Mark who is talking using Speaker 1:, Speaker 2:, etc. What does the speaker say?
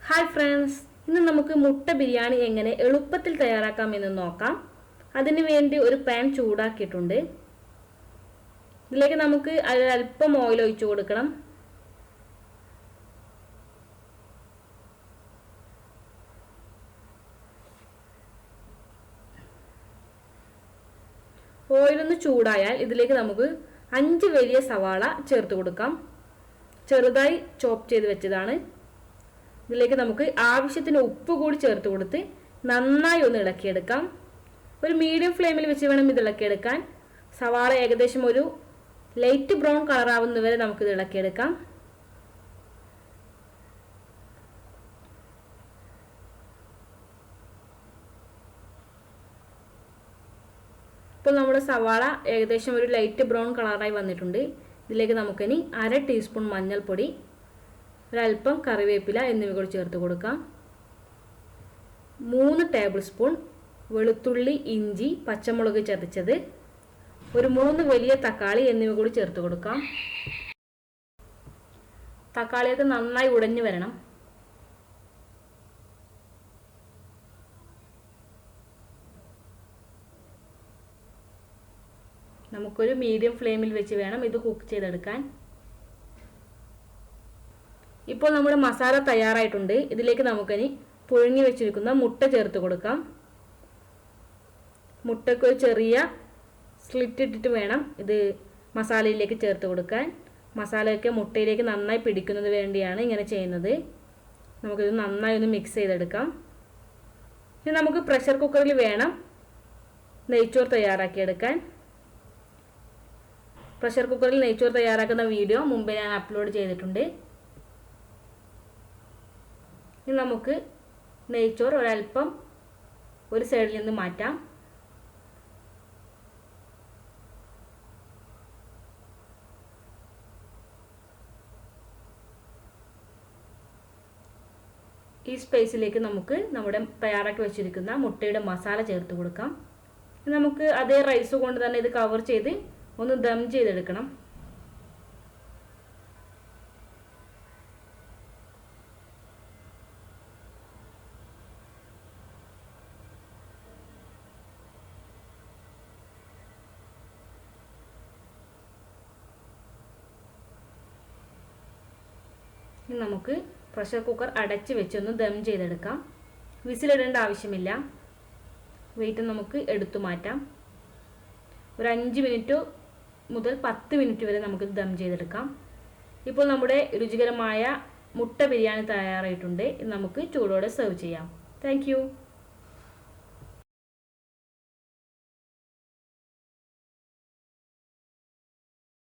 Speaker 1: Hi friends, ഇന്ന് നമുക്ക് മുട്ട ബിരിയാണി എങ്ങനെ എളുപ്പത്തിൽ തയ്യാറാക്കാമെന്ന് നോക്കാം. അതിനു വേണ്ടി ഒരു പാൻ ചൂടാക്കിയിട്ടുണ്ട്. ഇതിലേക്ക് നമുക്ക് അല്പം ഓയിൽ ഒഴിച്ചു കൊടുക്കണം. ഓയിലൊന്ന് ചൂടായാൽ ഇതിലേക്ക് നമുക്ക് 5 വലിയ സവാള ചേർത്ത് കൊടുക്കാം. ചെറുതായി ചോപ്പ് ചെയ്ത് വെച്ചതാണ്. ഇതിലേക്ക് നമുക്ക് ആവശ്യത്തിന് ഉപ്പ് കൂടി ചേർത്ത് കൊടുത്ത് നന്നായി ഒന്ന് ഇളക്കിയെടുക്കാം. ഒരു മീഡിയം ഫ്ലെയിമിൽ വെച്ച് വേണം ഇത് ഇളക്കിയെടുക്കാൻ. സവാള ഏകദേശം ഒരു ലൈറ്റ് ബ്രൗൺ കളർ ആവുന്നവരെ നമുക്കിത് ഇളക്കിയെടുക്കാം. ഇപ്പോൾ നമ്മുടെ സവാള ഏകദേശം ഒരു ലൈറ്റ് ബ്രൗൺ കളറായി വന്നിട്ടുണ്ട്. ഇതിലേക്ക് നമുക്കിനി 1/2 ടീസ്പൂൺ മഞ്ഞൾപ്പൊടി, ഒരൽപ്പം കറിവേപ്പില എന്നിവ കൂടി ചേർത്ത് കൊടുക്കാം. 3 ടേബിൾ സ്പൂൺ വെളുത്തുള്ളി, ഇഞ്ചി, പച്ചമുളക് ചതച്ചത്, ഒരു 3 വലിയ തക്കാളി എന്നിവ കൂടി ചേർത്ത് കൊടുക്കാം. തക്കാളിയൊക്കെ നന്നായി ഉടഞ്ഞു വരണം. നമുക്കൊരു മീഡിയം ഫ്ലെയിമിൽ വെച്ച് വേണം ഇത് കുക്ക് ചെയ്തെടുക്കാൻ. ഇപ്പോൾ നമ്മുടെ മസാല തയ്യാറായിട്ടുണ്ട്. ഇതിലേക്ക് നമുക്കിനി പുഴുങ്ങി വെച്ചിരിക്കുന്ന മുട്ട ചേർത്ത് കൊടുക്കാം. മുട്ടയ്ക്ക് ഒരു ചെറിയ സ്ലിറ്റ് ഇട്ടിട്ട് വേണം ഇത് മസാലയിലേക്ക് ചേർത്ത് കൊടുക്കാൻ. മസാലയൊക്കെ മുട്ടയിലേക്ക് നന്നായി പിടിക്കുന്നത് വേണ്ടിയാണ് ഇങ്ങനെ ചെയ്യുന്നത്. നമുക്കിത് നന്നായി ഒന്ന് മിക്സ് ചെയ്തെടുക്കാം. ഇനി നമുക്ക് പ്രഷർ കുക്കറിൽ വേണം നെയ്ച്ചോറ് തയ്യാറാക്കിയെടുക്കാൻ. പ്രഷർ കുക്കറിൽ നെയ്ച്ചോറ് തയ്യാറാക്കുന്ന വീഡിയോ മുമ്പേ ഞാൻ അപ്ലോഡ് ചെയ്തിട്ടുണ്ട്. ഇനി നമുക്ക് നെയ്ച്ചോറ് ഒരൽപ്പം ഒരു സൈഡിൽ നിന്ന് മാറ്റാം. ഈ സ്പേസിലേക്ക് നമുക്ക് നമ്മുടെ തയ്യാറാക്കി വെച്ചിരിക്കുന്ന മുട്ടയുടെ മസാല ചേർത്ത് കൊടുക്കാം. നമുക്ക് അതേ റൈസ് കൊണ്ട് തന്നെ ഇത് കവർ ചെയ്ത് ഒന്ന് ദം ചെയ്തെടുക്കണം. ഇനി നമുക്ക് പ്രഷർ കുക്കർ അടച്ച് വെച്ചൊന്ന് ദം ചെയ്തെടുക്കാം. വിസിലിടേണ്ട ആവശ്യമില്ല. വെയിറ്റ് നമുക്ക് എടുത്തു മാറ്റാം. ഒരു 5 മിനിറ്റ് മുതൽ 10 മിനിറ്റ് വരെ നമുക്ക് ദം ചെയ്തെടുക്കാം. ഇപ്പോൾ നമ്മുടെ രുചികരമായ മുട്ട ബിരിയാണി തയ്യാറായിട്ടുണ്ട്. നമുക്ക് ചൂടോടെ സെർവ് ചെയ്യാം. താങ്ക്